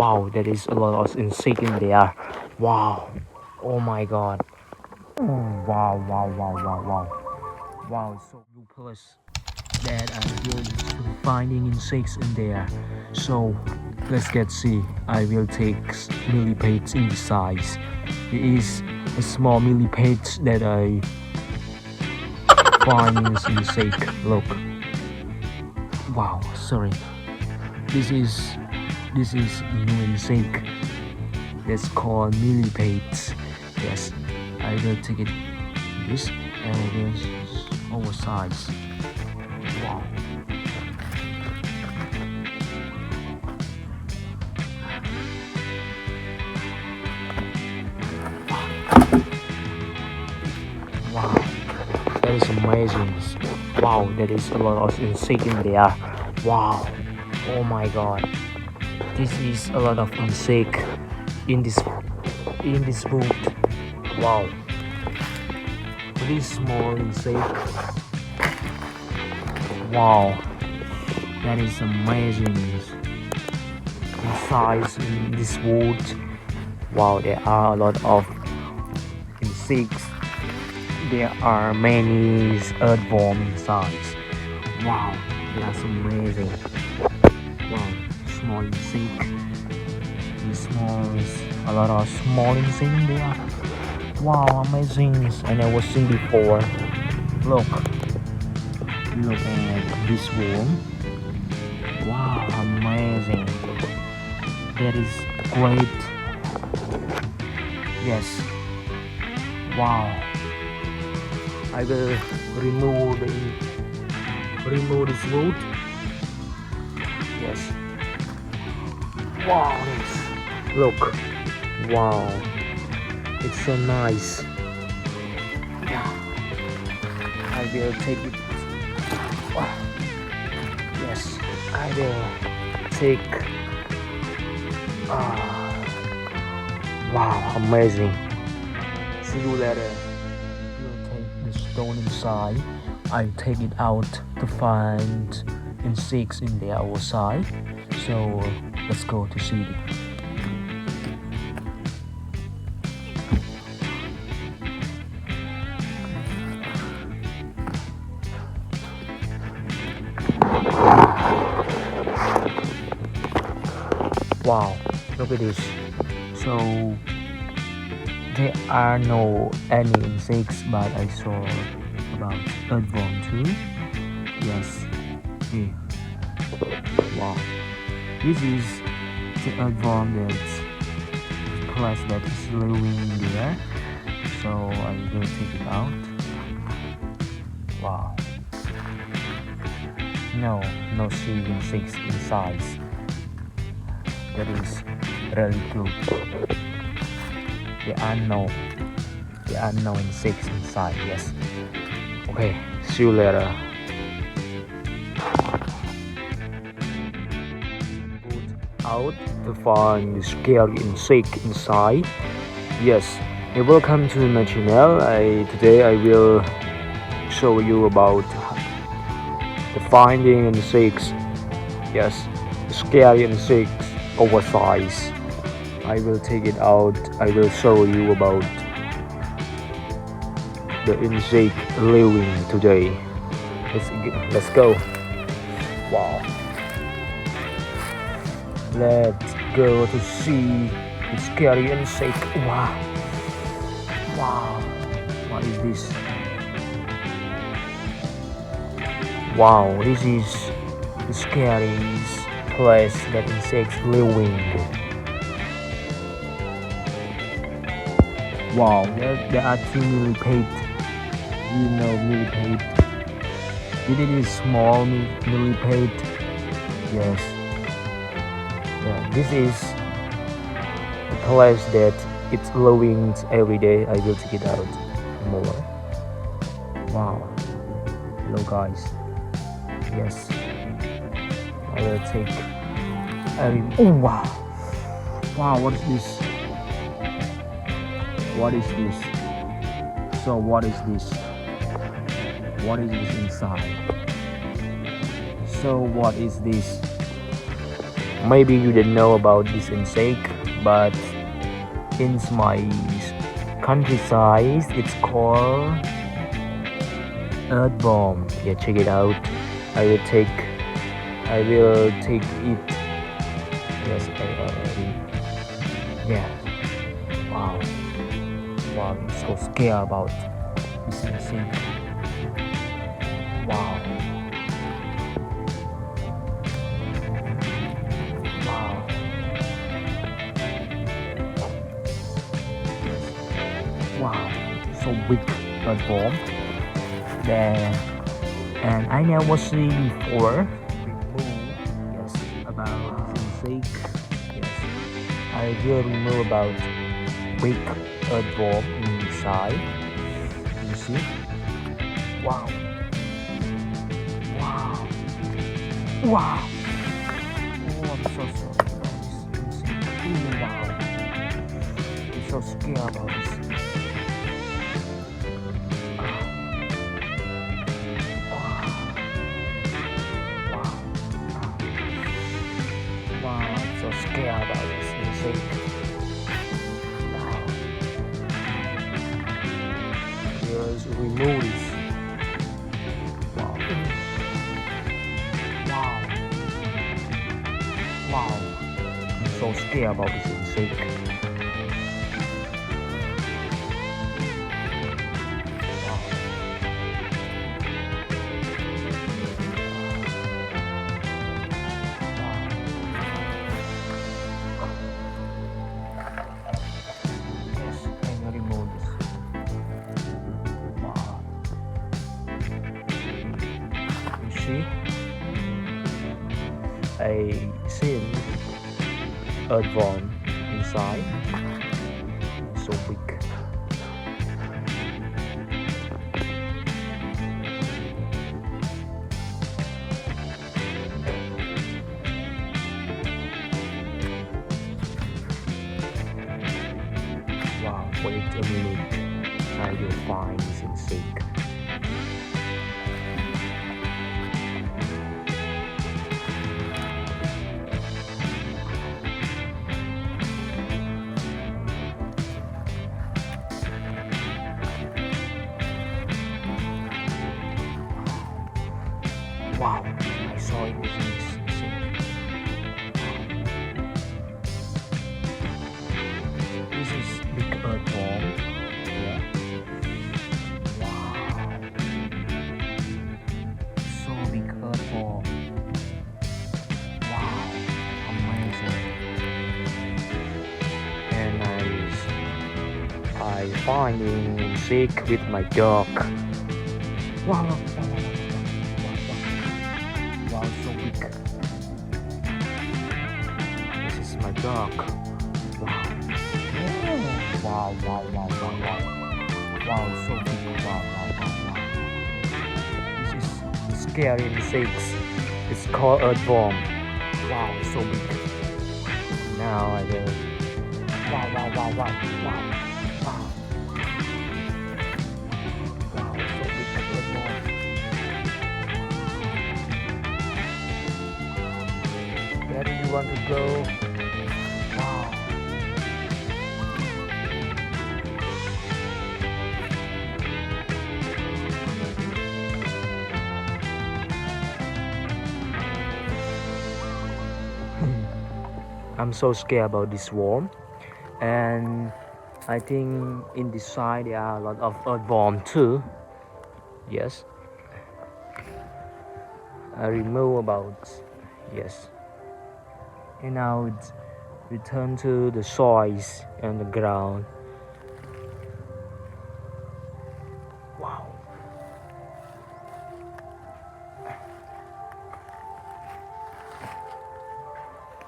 Wow, there is a lot of insect in there. Wow. Oh my god. Oh, wow, wow, wow, wow, wow. Wow, it's so ruthless that I will be finding insects in there. So let's get see. I will take millipedes in the size. It is a small millipede that I find in insect. Look. Wow, sorry. This is new insect. That's called millipedes. Yes, I will take it this and this oversized. Wow. Wow, that is amazing. Wow, there is a lot of insect in there. Wow, oh my god, this is a lot of insect in this boot. Wow, this small insect. Wow, that is amazing. In size in this wood. Wow, there are a lot of insects. There are many earthworm inside. Wow, that's amazing. Wow, small insect. A lot of small insect in there. Wow, amazing. I never seen before. Look at this worm. Wow, amazing. That is great. Yes. Wow. I will remove this wood. Yes. Wow, this. Look. Wow. It's so nice. Yeah. I will take it. Wow. Yes. I will take. Wow, amazing. See you later. We'll take the stone inside. I take it out to find insects in the outside. So let's go to see it. Wow, look at this. So there are no any insects, but I saw about earthworm too. Yes. Here. Wow. This is the earthworm place that is living there. So I will take it out. Wow. No sea insects inside. That is really good. There are no insects inside. Yes. Okay. See you later. Put out to find the scary insect inside. Yes. Hey, welcome to my channel. Today I will show you about the finding insects. Yes. The scary insects. Oversized. I will take it out. I will show you about the insect living today. Let's go. Wow. Let's go to see the scary insect. Wow. Wow. What is this? Wow. This is the scariest place that insects living. Wow, there are two millipedes. You know millipede. It is small millipede. Yes. Yeah, this is a place that it's living every day. I will take it out more. Wow. Hello guys. Yes. I will take. Oh wow! Wow, what is this? What is this? So what is this? What is this inside? So what is this? Maybe you didn't know about this insect, but in my countryside it's called earthworm. Yeah, check it out. I will take it. Yes, yeah. Wow, wow, I'm so scared about this insect. Wow, wow, wow, so big earthworm there, and I never see before. Yes, about insect. Yes, I really know about big earthworm inside. You see? Wow, wow, wow. Oh, I'm so sorry about this insect. Oh, wow, I'm so scared about this. Wow, I'm so scared about this insect. Wow. Let's remove this. Wow. Wow. Wow. I'm so scared about this insect. Wow. Yes, I'm gonna remove this. Wow. You see? I seen earthworm inside. So big. Wow, wait a minute. I will find this insect. Wow, I saw it was insect. This is big earthworm. Yeah. Wow. So big earthworm. Wow. Amazing. And I finding sick with my dog. Wow. Wow, so big. This is my dog. Wow. Wow, wow, wow, wow, wow. Wow, so big. Wow, wow, wow, wow. This is scary insects. It's called earthworm. Wow, so big. Now I will. Wow, wow, wow, wow, wow, wow. Wow, so big earthworm. Where do you want to go? Wow. I'm so scared about this worm, and I think in this side there are a lot of earthworm too. Yes, I remove about yes, and now it's return to the soils and the ground. Wow.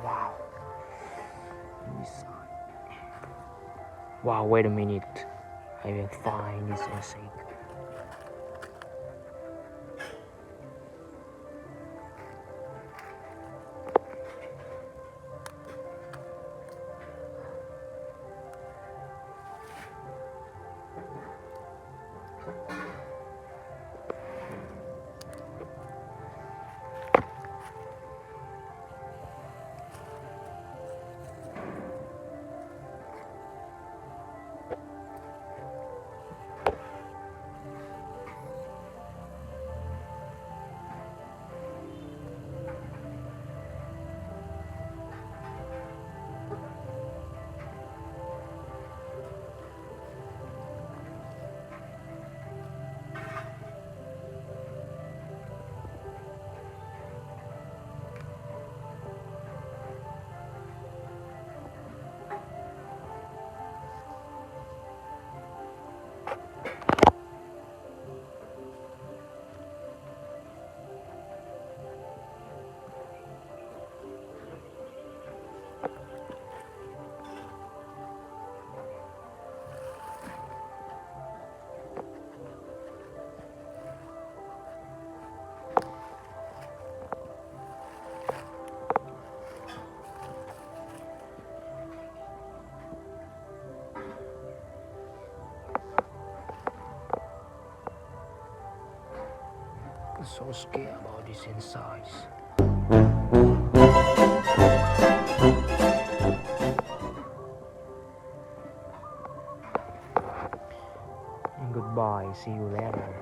Wow. This side. Wow, wait a minute. I will find this insect. so scared about this insects. And goodbye. See you later.